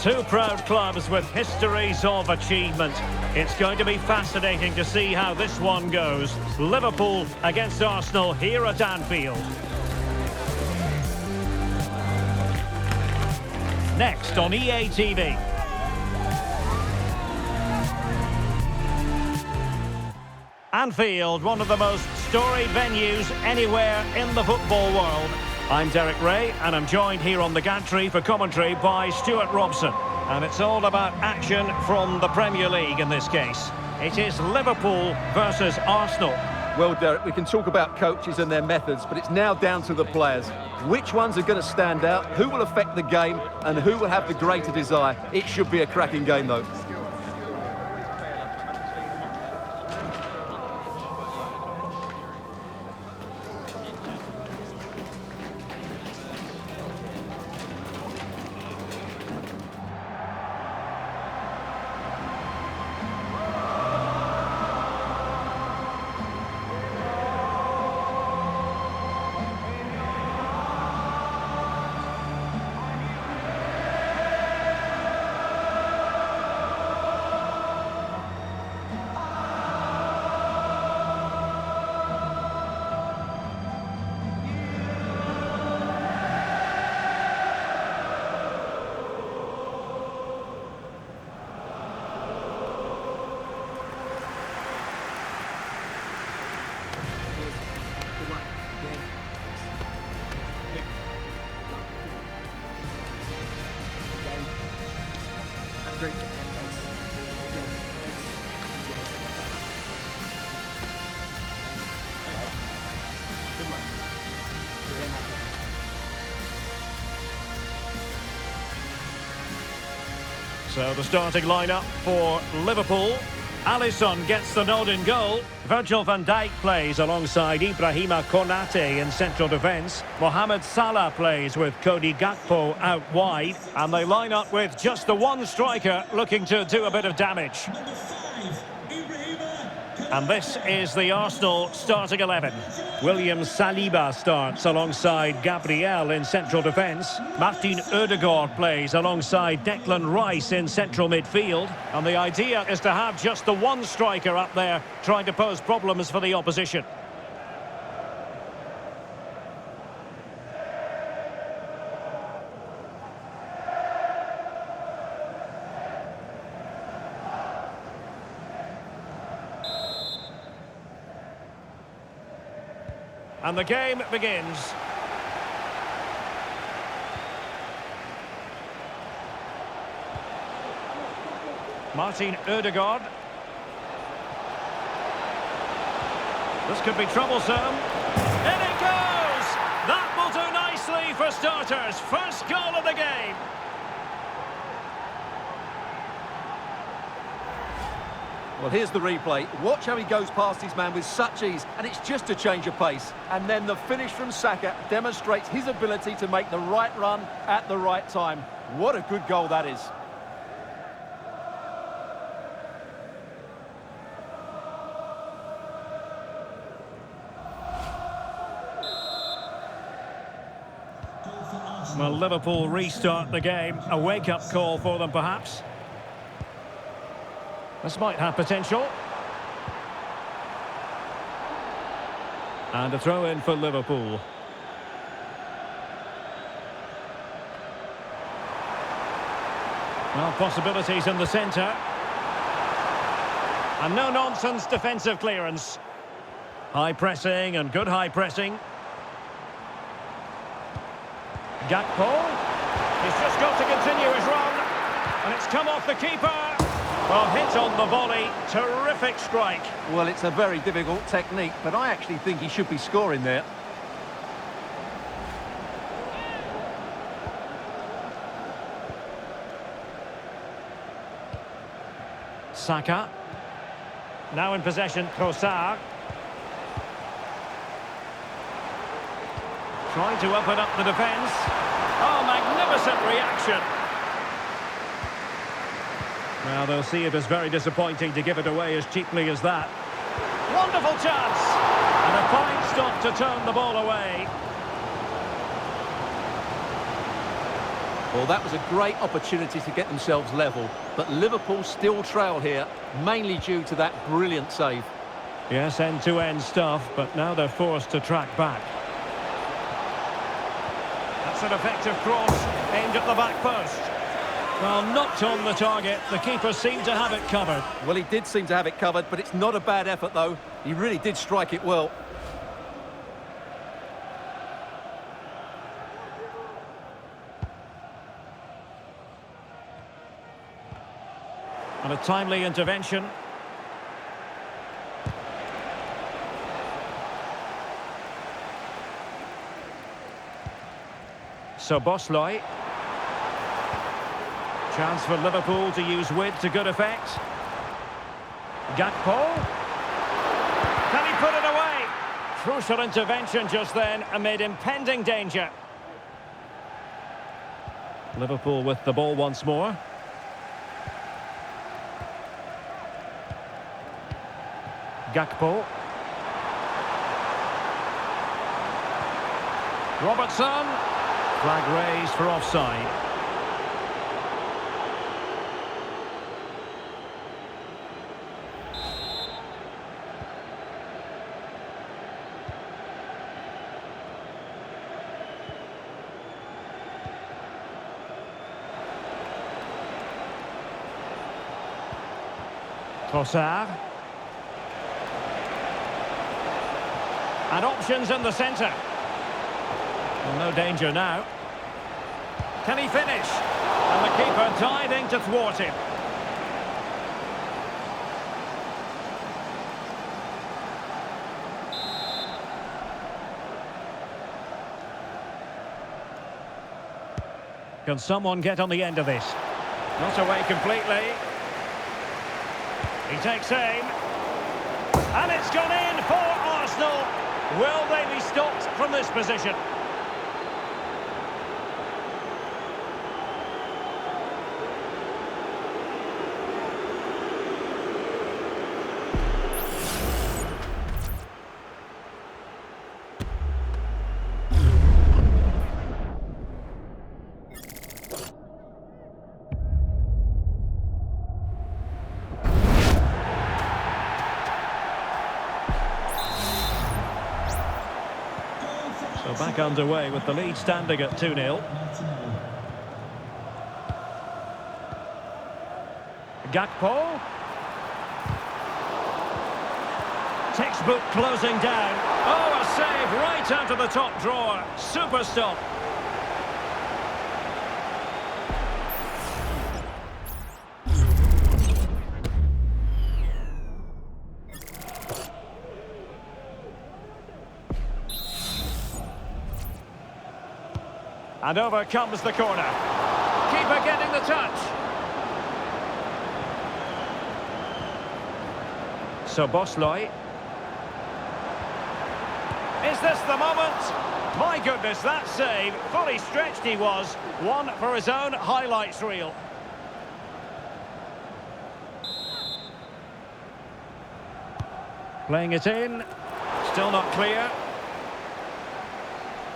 Two proud clubs with histories of achievement. It's going to be fascinating to see how this one goes. Liverpool against Arsenal here at Anfield. Next on EA TV. Anfield, one of the most storied venues anywhere in the football world. I'm Derek Ray, and I'm joined here on the gantry for commentary by Stuart Robson. And it's all about action from the Premier League in this case. It is Liverpool versus Arsenal. Well, Derek, we can talk about coaches and their methods, but it's now down to the players. Which ones are going to stand out, who will affect the game, and who will have the greater desire? It should be a cracking game, though. So the starting lineup for Liverpool. Alisson gets the nod in goal. Virgil van Dijk plays alongside Ibrahima Konate in central defence. Mohamed Salah plays with Cody Gakpo out wide. And they line up with just the one striker looking to do a bit of damage. And this is the Arsenal starting 11. William Saliba starts alongside Gabriel in central defence. Martin Ødegaard plays alongside Declan Rice in central midfield. And the idea is to have just the one striker up there trying to pose problems for the opposition. And the game begins. Martin Ødegaard. This could be troublesome. In it goes! That will do nicely for starters. First goal of the game. Well, here's the replay. Watch how he goes past his man with such ease, and it's just a change of pace. And then the finish from Saka demonstrates his ability to make the right run at the right time. What a good goal that is. Well, Liverpool restart the game. A wake-up call for them, perhaps. This might have potential. And a throw-in for Liverpool. Well, possibilities in the centre. And no-nonsense defensive clearance. High pressing and good high pressing. Gakpo. He's just got to continue his run. And it's come off the keeper. Well, hit on the volley, terrific strike. Well, it's a very difficult technique, but I actually think he should be scoring there. Saka. Now in possession, Trossard. Trying to open up the defence. Oh, magnificent reaction. Well, they'll see it as very disappointing to give it away as cheaply as that. Wonderful chance! And a fine stop to turn the ball away. Well, that was a great opportunity to get themselves level, but Liverpool still trail here, mainly due to that brilliant save. Yes, end-to-end stuff, but now they're forced to track back. That's an effective cross, aimed at the back post. Well, knocked on the target. The keeper seemed to have it covered. Well, he did seem to have it covered, but it's not a bad effort, though. He really did strike it well. And a timely intervention. So Bosley. Chance for Liverpool to use width to good effect. Gakpo. Can he put it away? Crucial intervention just then amid impending danger. Liverpool with the ball once more. Gakpo. Robertson. Flag raised for offside. Trossard. And options in the centre. Well, no danger now. Can he finish? And the keeper diving to thwart him. Can someone get on the end of this? Not away completely. He takes aim. And it's gone in for Arsenal. Will they be stopped from this position? So back underway with the lead standing at 2-0. Gakpo. Textbook closing down. Oh, a save right out of the top drawer. Super stop. And over comes the corner. Keeper getting the touch. So Bosley. Is this the moment? My goodness, that save. Fully stretched he was. One for his own highlights reel. Playing it in. Still not clear.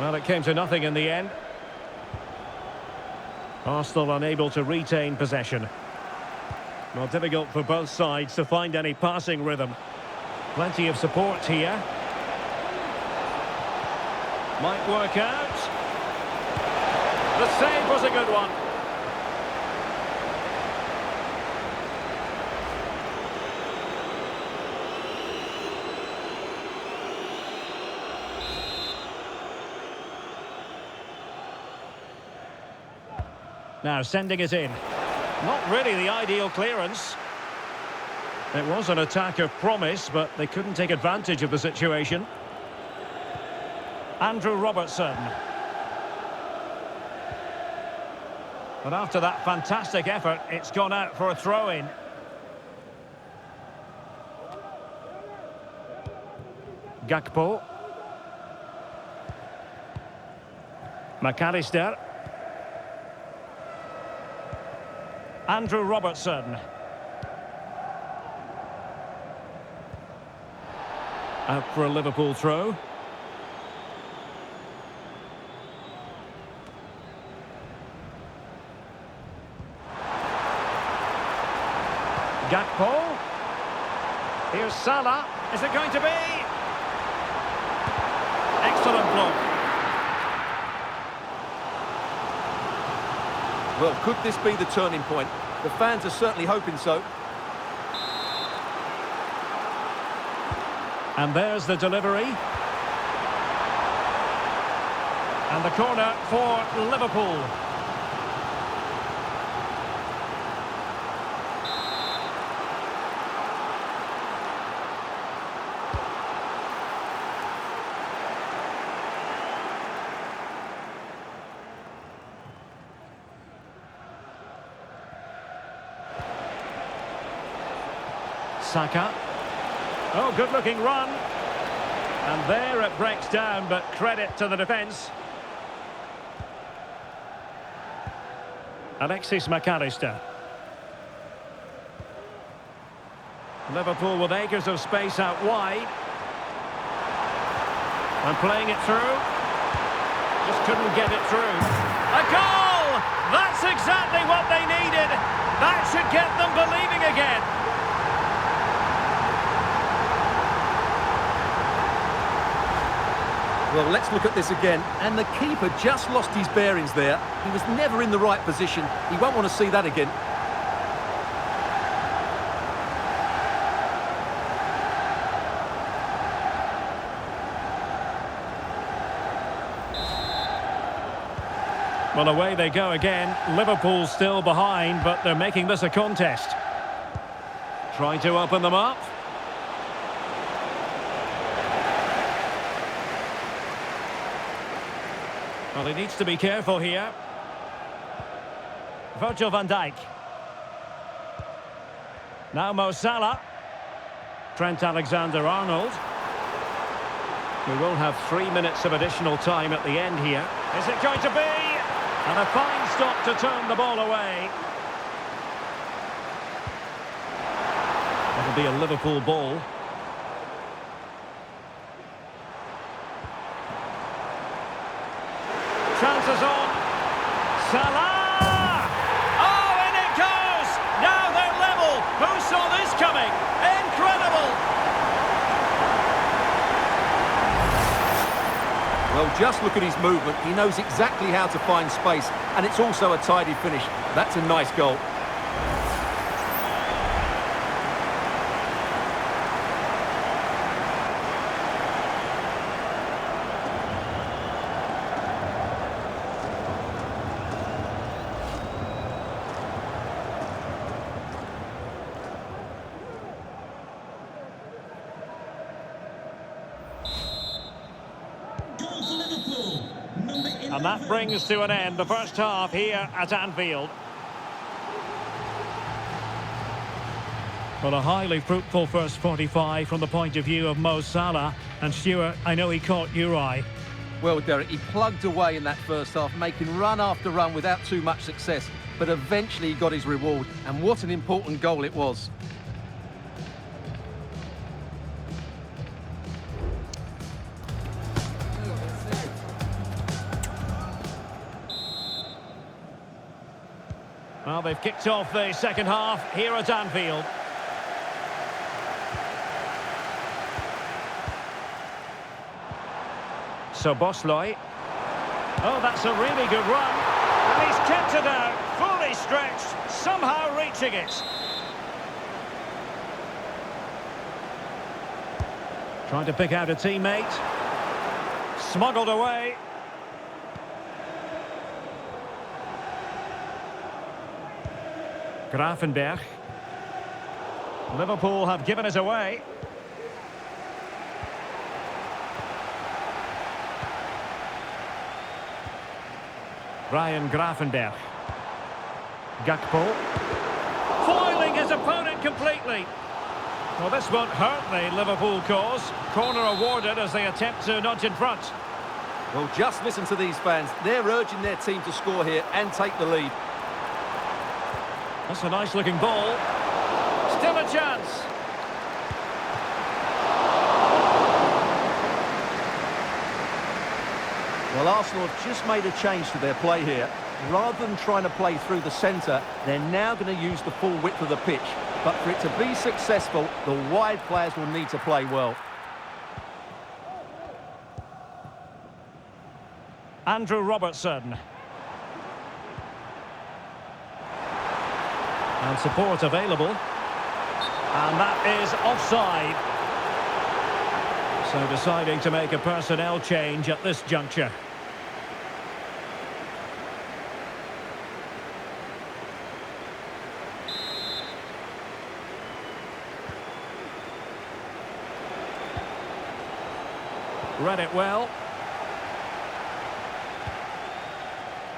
Well, it came to nothing in the end. Arsenal unable to retain possession. Well, difficult for both sides to find any passing rhythm. Plenty of support here. Might work out. The save was a good one. Now sending it in. Not really the ideal clearance. It was an attack of promise, but they couldn't take advantage of the situation. Andrew Robertson. But after that fantastic effort, it's gone out for a throw-in. Gakpo. McAllister. Andrew Robertson. Out for a Liverpool throw. Gakpo. Here's Salah. Is it going to be? Excellent block. Well, could this be the turning point? The fans are certainly hoping so. And there's the delivery. And the corner for Liverpool. Saka. Oh, good-looking run. And there it breaks down, but credit to the defence. Alexis McAllister. Liverpool with acres of space out wide. And playing it through. Just couldn't get it through. A goal! That's exactly what they needed. That should get them believing again. Well, let's look at this again. And the keeper just lost his bearings there. He was never in the right position. He won't want to see that again. Well, away they go again. Liverpool still behind, but they're making this a contest. Trying to open them up. Well, he needs to be careful here. Virgil van Dijk. Now Mo Salah. Trent Alexander-Arnold. We will have 3 minutes of additional time at the end here. Is it going to be? And a fine stop to turn the ball away. That'll be a Liverpool ball. Chances on. Salah! Oh, and it goes! Now they're level. Who saw this coming? Incredible! Well, just look at his movement. He knows exactly how to find space, and it's also a tidy finish. That's a nice goal. And that brings to an end the first half here at Anfield. Well, a highly fruitful first 45 from the point of view of Mo Salah. And Stuart, I know he caught your eye. Well, Derek, he plugged away in that first half, making run after run without too much success. But eventually he got his reward. And what an important goal it was. Well, they've kicked off the second half here at Anfield. So Bosloy. Oh, that's a really good run. And he's kept it out, fully stretched, somehow reaching it. Trying to pick out a teammate. Smuggled away. Gravenberch. Liverpool have given it away. Ryan Gravenberch. Gakpo. Foiling his opponent completely. Well, this won't hurt the Liverpool cause. Corner awarded as they attempt to nudge in front. Well, just listen to these fans. They're urging their team to score here and take the lead. That's a nice-looking ball. Still a chance. Well, Arsenal have just made a change to their play here. Rather than trying to play through the centre, they're now going to use the full width of the pitch. But for it to be successful, the wide players will need to play well. Andrew Robertson. And support available. And that is offside. So deciding to make a personnel change at this juncture. Read it well.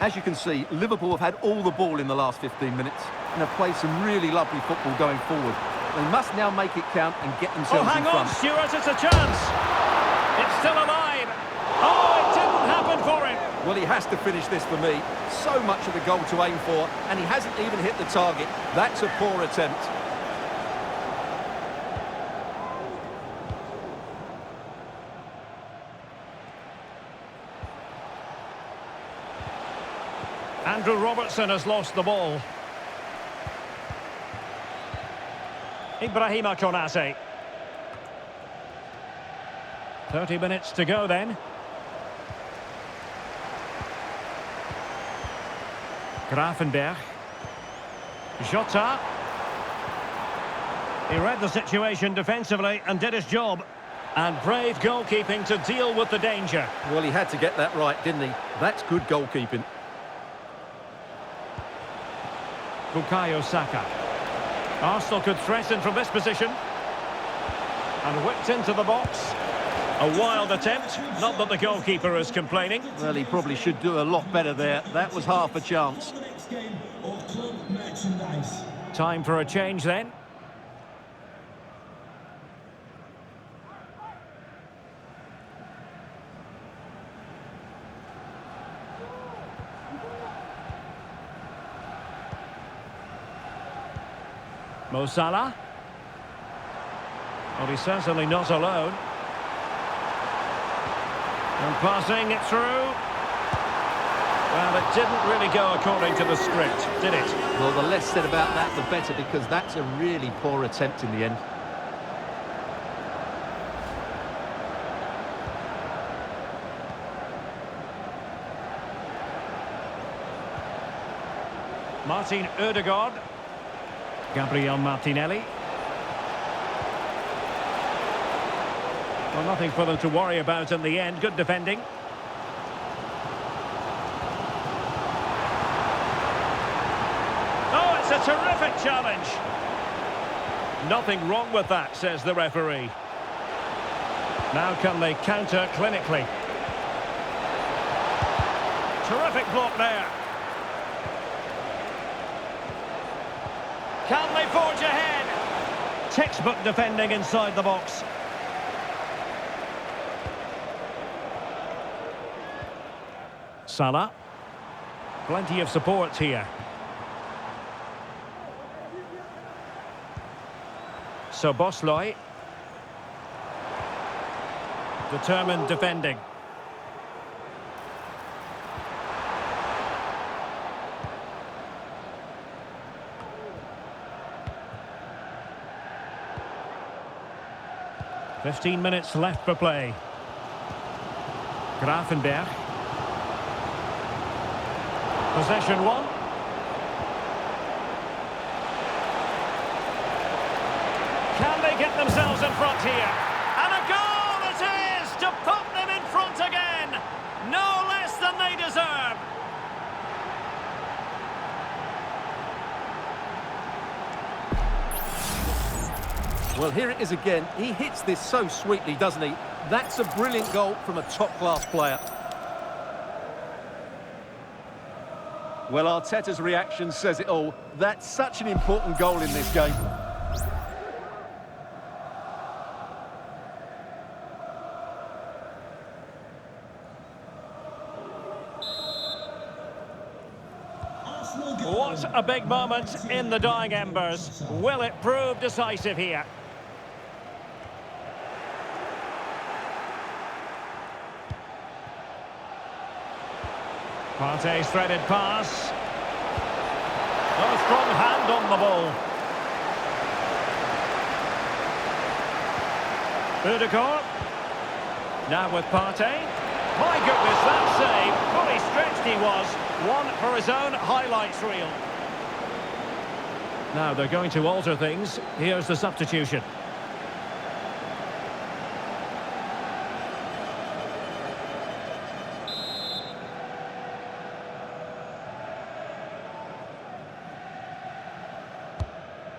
As you can see, Liverpool have had all the ball in the last 15 minutes and have played some really lovely football going forward. They must now make it count and get themselves in front. Oh, hang on, Stuart, it's a chance. It's still alive. Oh, it didn't happen for him. Well, he has to finish this for me. So much of the goal to aim for, and he hasn't even hit the target. That's a poor attempt. Andrew Robertson has lost the ball. Ibrahima Konate. 30 minutes to go then. Gravenberg. Jota. He read the situation defensively and did his job. And brave goalkeeping to deal with the danger. Well, he had to get that right, didn't he? That's good goalkeeping. Bukayo Saka. Arsenal could threaten from this position. And whipped into the box. A wild attempt. Not that the goalkeeper is complaining. Well, he probably should do a lot better there. That was half a chance. Time for a change then. Mo Salah. Well, he's certainly not alone. And passing it through. Well, it didn't really go according to the script, did it? Well, the less said about that, the better, because that's a really poor attempt in the end. Martin Ødegaard. Gabriel Martinelli. Well, nothing for them to worry about in the end. Good defending. Oh, it's a terrific challenge. Nothing wrong with that, says the referee. Now can they counter clinically? Terrific block there. Can they forge ahead? Textbook defending inside the box. Salah. Plenty of support here. So Bosley. Determined defending. "15 minutes left for play. Gravenberg. Possession one. Can they get themselves in front here? And a goal it is to put them in front again. No less than they deserve. Well, here it is again. He hits this so sweetly, doesn't he? That's a brilliant goal from a top-class player. Well, Arteta's reaction says it all. That's such an important goal in this game. What a big moment in the dying embers. Will it prove decisive here? Partey's threaded pass. Oh, strong hand on the ball. Ødegaard. Now with Partey. My goodness, that save. Fully stretched he was. One for his own highlights reel. Now they're going to alter things. Here's the substitution.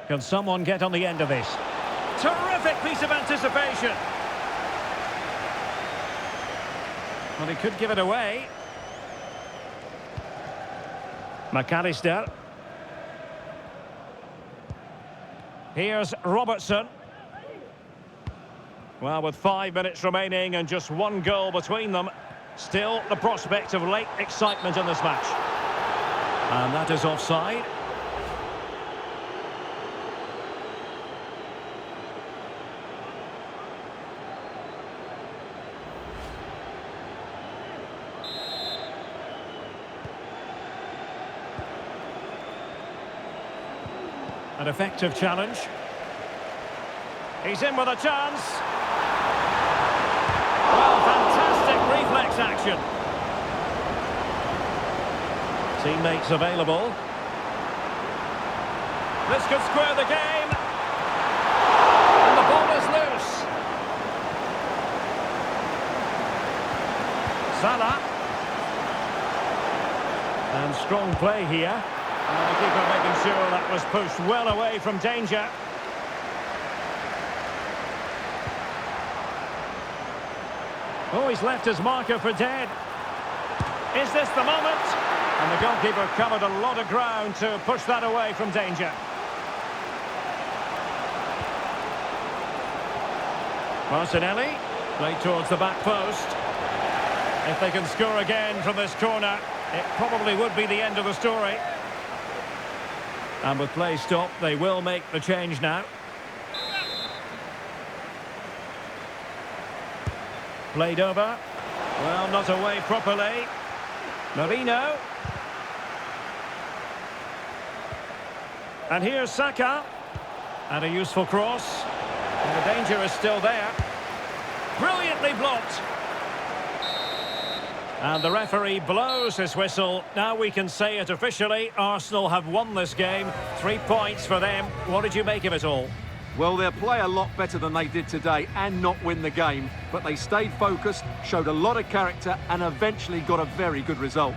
Can someone get on the end of this? Terrific piece of anticipation. Well, he could give it away. McAllister. Here's Robertson. Well, with 5 minutes remaining and just one goal between them, still the prospect of late excitement in this match. And that is offside. An effective challenge. He's in with a chance. Well, fantastic reflex action. Teammates available. This could square the game. And the ball is loose. Salah. And strong play here. And the keeper making sure that was pushed well away from danger. Oh, he's left his marker for dead. Is this the moment? And the goalkeeper covered a lot of ground to push that away from danger. Martinelli, played towards the back post. If they can score again from this corner, it probably would be the end of the story. And with play stopped, they will make the change now. Played over. Well, not away properly. Marino. And here's Saka. And a useful cross. And the danger is still there. Brilliantly blocked. And the referee blows his whistle. Now we can say it officially. Arsenal have won this game. 3 points for them. What did you make of it all? Well, they'll play a lot better than they did today and not win the game. But they stayed focused, showed a lot of character and eventually got a very good result.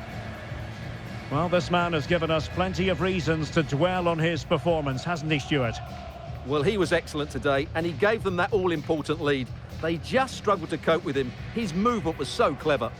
Well, this man has given us plenty of reasons to dwell on his performance, hasn't he, Stuart? Well, he was excellent today and he gave them that all-important lead. They just struggled to cope with him. His movement was so clever.